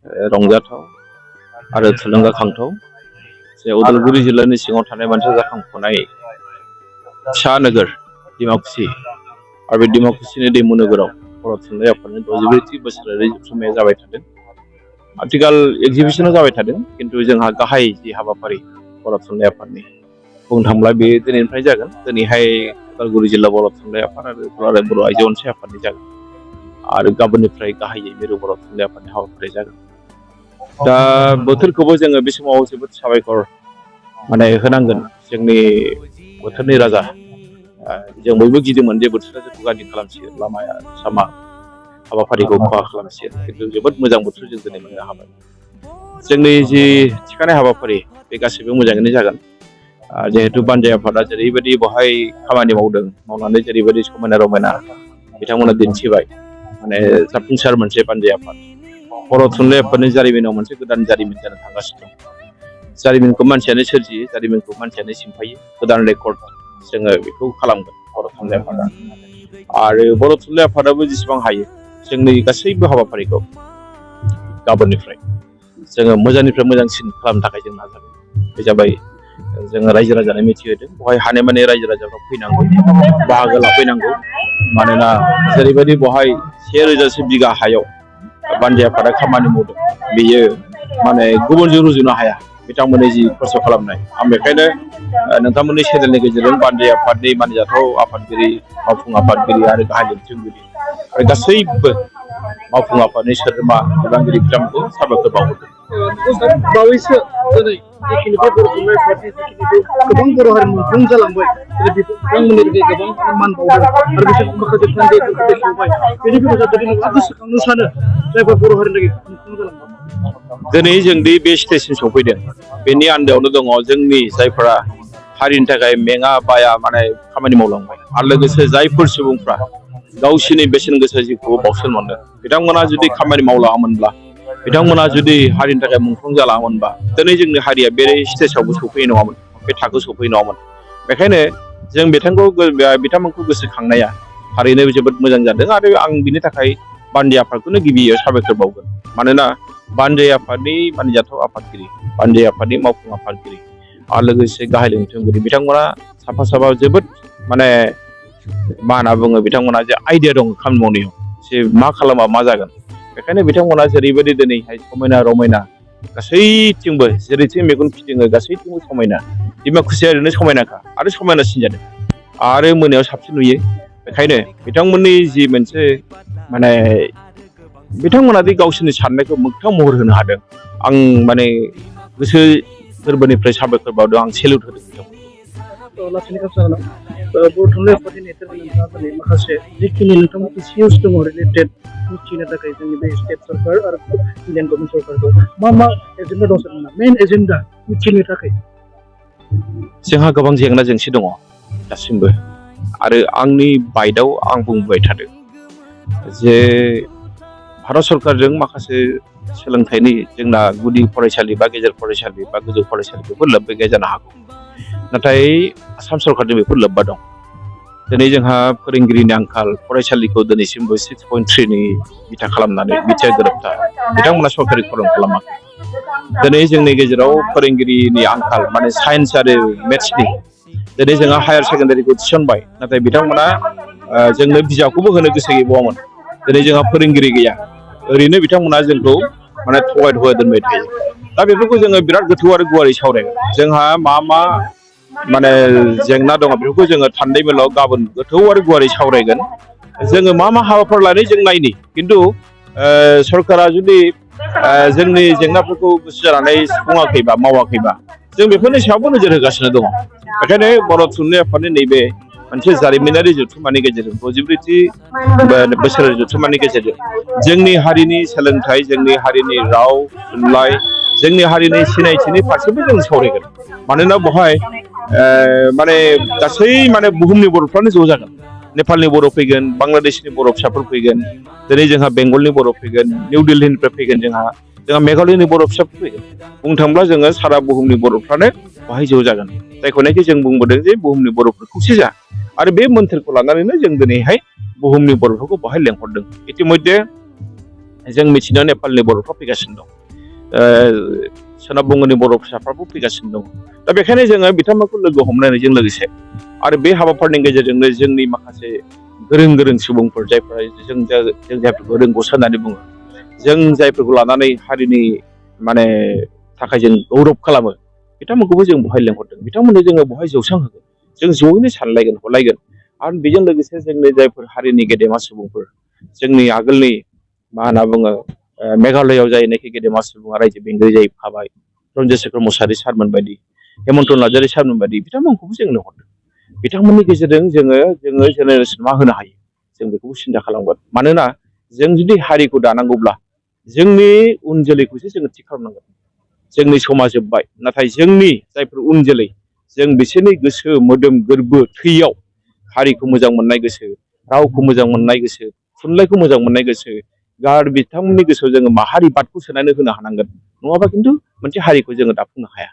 रंजाथाव आरो थुलुंगाखांथाव जे उदालगुरि जिल्लानि सिङाव थानाय मोनसे जाखांफुनाय फिसा नोगोर डिमाकुसि आरो बे डिमाकुसिनि दैमु नोगोराव बर' थुनलाइ आफादनि 64थि बोसोरारि जथुम्माया जाबाय थादों। आथिखाल एगजिबिसना जाबाय थादों, खिन्थु जोंहा गाहाय जि हाबाफारि बर' थुनलाइ आफादनि बुंनो थांब्ला बे दिनैनिफ्राय जागोन। दिनैहाय उदालगुरि जिल्ला बर' थुनलाइ आफाद आरो बर' आइजो अनसाय आफादनि जागोन आरो गाबोननिफ्राय गाहायै मिरु बर' थुनलाइ आफादनि हाबाफारि जागोन। दा बोथोरखौबो जोङो बे समाव जोबोद साबायखर होनांगोन। जोंनि बोथोरनि राजा जों बयबो गिदोंमोन जे बोथोरा जोंखौ गाज्रि खालामसिगोन, लामाया सामा हाबाफारिखौ खहा खालामसिगोन, खिन्थु जोबोद मोजां बोथोर जों दिनै मोननो हाबाय। जोंनि जि थिखानाय हाबाफारि बे गासैबो मोजाङैनो जागोन। जिहेतु बानजाय आफादा जेरैबायदि बेवहाय खामानि मावदों, मावनानै जेरैबायदि समायना रमायना बिथांमोना दिन्थिबाय, जाफुंसार मोनसे बानजाय आफाद बर' थुनलाइ आफादनि जारिमिनाव मोनसे गोदान जारिमिन जानो थांगासिनो दं। जारिमिनखौ मानसियानो सोरजियो, जारिमिनखौ मानसियानो सिम्फायो। गोदान रेकर्ड जोङो बेखौ खालामगोन बर' थुनलाइ आफादा। आरो बर' थुनलाइ आफादाबो जेसेबां हायो जोंनि गासैबो हाबाफारिखौ गाबोननिफ्राय जोङो मोजांनिफ्राय मोजांसिन खालामनो थाखाय जों नाजागोन। बे जाबाय जोङो रायजो राजानो मिथिहोदों, बेवहाय हानायमानि रायजो राजाफ्रा फैनांगौ, बाहागो लाफैनांगौ। मानोना जेरैबायदि बेवहाय 1000 बिगा हायाव बानजाय आफादा खामानि मावदों, बेयो गुबुनजों रुजुनो हाया बिथांमोननि जि खस्थ' खालामनाय। आं बेखायनो नोंथांमोननि चेनेलनि गेजेरजों बानजाय आफादनि मानिजाथाव आफादगिरि, मावफुं आफादगिरि आरो गाहाय दैदेनगिरि आरो गासैबो मावफुं आफादनि सोद्रोमा बिबानगिरि बिथांमोनखौ साबायखर बावहरदों। बावैसो दिनै जिखिनि बे बर' थुनलाइ आफादनि जिखिनि गोबां बर' हारिनि मुंख्लं जालांबाय, बिथांमोननि थाखाय गोबां मान बावदों आरो बिसोर माखासे थान्दैफोरखौ बेखेवबाय। बेनि गेजेरजों जुदि नोंथाङा गोसोखांनो सानो जायफोर बर' हारिनि थाखाय मुंख्लं जालांबाय। दिनै जों बे स्टेजसिम सफैदों, बेनि आन्दोआवनो दङ जोंनि जायफोरा हारिनि थाखाय मेङा बाया खामानि मावलांबाय, आरो लोगोसे जायफोर सुबुंफ्रा गावसोरनि बेसेन गोसा जिउखौ बावसोमलांदों, बिथांमोना जुदि खामानि मावलाङामोनब्ला, बिथांमोना जुदि हारिनि थाखाय मुंख्लं जालाङामोनबा, दिनै जोंनि हारिया बे स्टेजावबो सफैनाय नङामोन, बे थाखोआव सफैनाय नङामोन। बेखायनो जों बिथांमोनखौ गोसोखांनाया थारैनो जोबोद मोजां जादों। आरो आं बिनि थाखाय बानजाय आफादखौनो गिबियै साबायखर बावगोन। मानोना बानजाय आफादनि मानिजाथाव आफादगिरि, बानजाय आफादनि मावफुं आफादगिरि आरो लोगोसे गाहाय दैदेनगिरि बिथांमोना साफा साफा जोबोद मा होनना बुङो, बिथांमोना जे आइडिया दं खामानि मावनायाव, जे मा खालामा मा जागोन। बेखायनो बिथांमोना जेरैबायदि दिनैहाय समायना रमायना गासैथिंबो जेरैथिं मेगन फिदिङो गासैथिंबो समायना। डिमाकुसिया ओरैनो समायनाखा आरो समायनासिन जादों आरो मोनायाव साबसिन नुयो। बेखायनो बिथांमोननि जि मोनसे बिथांमोना दि गावसोरनि साननायखौ मोगथां महर होनो हादों, आं गोसो गोरबोनिफ्राय साबायखर बावदों, आं सेलुट होदों बिथांमोनखौ। लासैनो खालामनो बर' थुनलाइ आफादनि नेतृत्वआव नोंथाङा दिनै माखासे जिखिनि नोंथांमोननि इस्युस दङ रिलेटेड मिथिनो थाखाय जोंनि बे स्टेट सरकार आरो इन्डियान गभर्नमेन्ट सरकारखौ मा एजेन्डा दं सार, मेइन एजेन्डा मिथिनो थाखाय? जोंहा गोबां जेंना जेंसि दङ दासिमबो, आरो आंनि बाइटआव आं बुंबाय थादों जे भारत सरकारजों माखासे सोलोंथाइनि जोंना गुदि फरायसालि बा गेजेर फरायसालि बा गोजौ फरायसालि बेफोर लोब्बा गैया जानो हागौ, नाथाय आसाम सरकारजों बेफोर लोब्बा दं। दिनै जोंहा फोरोंगिरिनि आंखाल, फरायसालिखौ दिनैसिमबो 6.3 बिथा खालामनानै बिथा गोरोबथा बिथांमोना सरकारि खरं खालामाखै। दिनै जोंनि गेजेराव फोरोंगिरिनि आंखाल, साइन्स आरो मेथ्सनि। दिनै जोंहा हायार सेकेन्डारिखौ थिसनबाय, नाथाय बिथांमोना जोंनो बिजाबखौबो होनो गोसो गैबावामोन। दिनै जोंहा फोरोंगिरि गैया, ओरैनो बिथांमोना जोंखौ थगाय दोनबाय थायो। दा बेफोरखौ जोङो बिराद गोथौ आरो गुवारै सावरायगोन। जोंहा मा जेंना दङ बेफोरखौ जोङो थान्दै मेलाव गाबोन गोथौ आरो गुवारै सावरायगोन। जोङो मा हाबाफोर लानाय जों नायनि, खिन्थु सरकारा जुदि जोंनि जेंनाफोरखौ गोसो जानानै सुफुङाखैबा मावाखैबा, जों बेफोरनि सायावबो नोजोर होगासिनो दङ। बेखायनो बर' थुनलाइ आफादनि नैबे मोनसे जारिमिनारि जथुम्मानि गेजेरजों 64थि बोसोरारि जथुम्मानि गेजेरजों जोंनि हारिनि सोलोंथाइ, जोंनि हारिनि राव थुनलाइ, जोंनि हारिनि सिनायथिनि फारसेबो जों सावरायगोन। मानोना बेवहाय गासै बुहुमनि बर'फ्रानो ज' जागोन। नेपालनि बर' फैगोन, बांलादेशनि बर' फिसाफोर फैगोन, दिनै जोंहा बेंगलनि बर' फैगोन, निउ दिल्लीनिफ्राय फैगोन, जोंहा मेघालयनि बर' फिसाफोर फैगोन। बुंनो थाङोब्ला जोङो सारा बुहुमनि बर'फ्रानो बेवहाय ज' जागोन। जायखौनाखि जों बुंबोदों जे बुहुमनि बर'फोर खौसे जा, आरो बे मोन्थोरखौ लानानैनो जों दिनैहाय बुहुमनि बर'फोरखौ बेवहाय लेंहरदों। इतिमध्य जों मिथिनायाव नेपालनि बर'फ्रा फैगासिनो दं सोनाब बंगनि बर' फिसाफ्राबो फैगासिनो दं दा बेखायनो जोङो बिथांमोनखौ लोगो हमलायनायजों लोगोसे आरो बे हाबाफारिनि गेजेरजोंनो जोंनि माखासे गोरों सुबुंफोर जायफ्रा जों जायफोरखौ रोंगौसा होननानै बुङो जों जायफोरखौ लानानै हारिनि माने थाखाय जों गौरब खालामो बिथांमोनखौबो जों बहाय लेंहरदों बिथांमोननो जोङो बहाय जौसां होगोन जों जयैनो सानलायगोन हलायगोन आरो बेजों लोगोसे जोंनि जायफोर हारिनि गेदेमा सुबुंफोर जोंनि आगोलनि मा होनना बुङो मेघालयआव जायनाखि गेदेमा सुबुङा रायजो बेंगिरि जाहैखाबाय रन्जशेखर मुसाहारि सारमोन बायदि हेमन्त नार्जारि सारमोन बायदि बिथांमोनखौबो जों लिंहरदों बिथांमोननि गेजेरजों जोङो जेनेरेसन मा होनो हायो जों बेखौबो सिन्था खालामगोन मानोना जों जुदि हारिखौ दानांगौब्ला जोंनि उन जोलैखौसो जोङो थिग खालामनांगोन जोंनि समा जोब्बाय नाथाय जोंनि जायफोर उन जोलै जों बिसोरनि गोसो मोदोम गोरबो थैयाव हारिखौ मोजां मोननाय गोसो रावखौ मोजां मोननाय गोसो थुनलाइखौ मोजां मोननाय गोसो बिथांमोननि गोसोआव जोङो माहारिबादखौ सोनानै होनो हानांगोन नङाबा खिन्थु मोनसे हारिखौ जोङो दाफुंनो हाया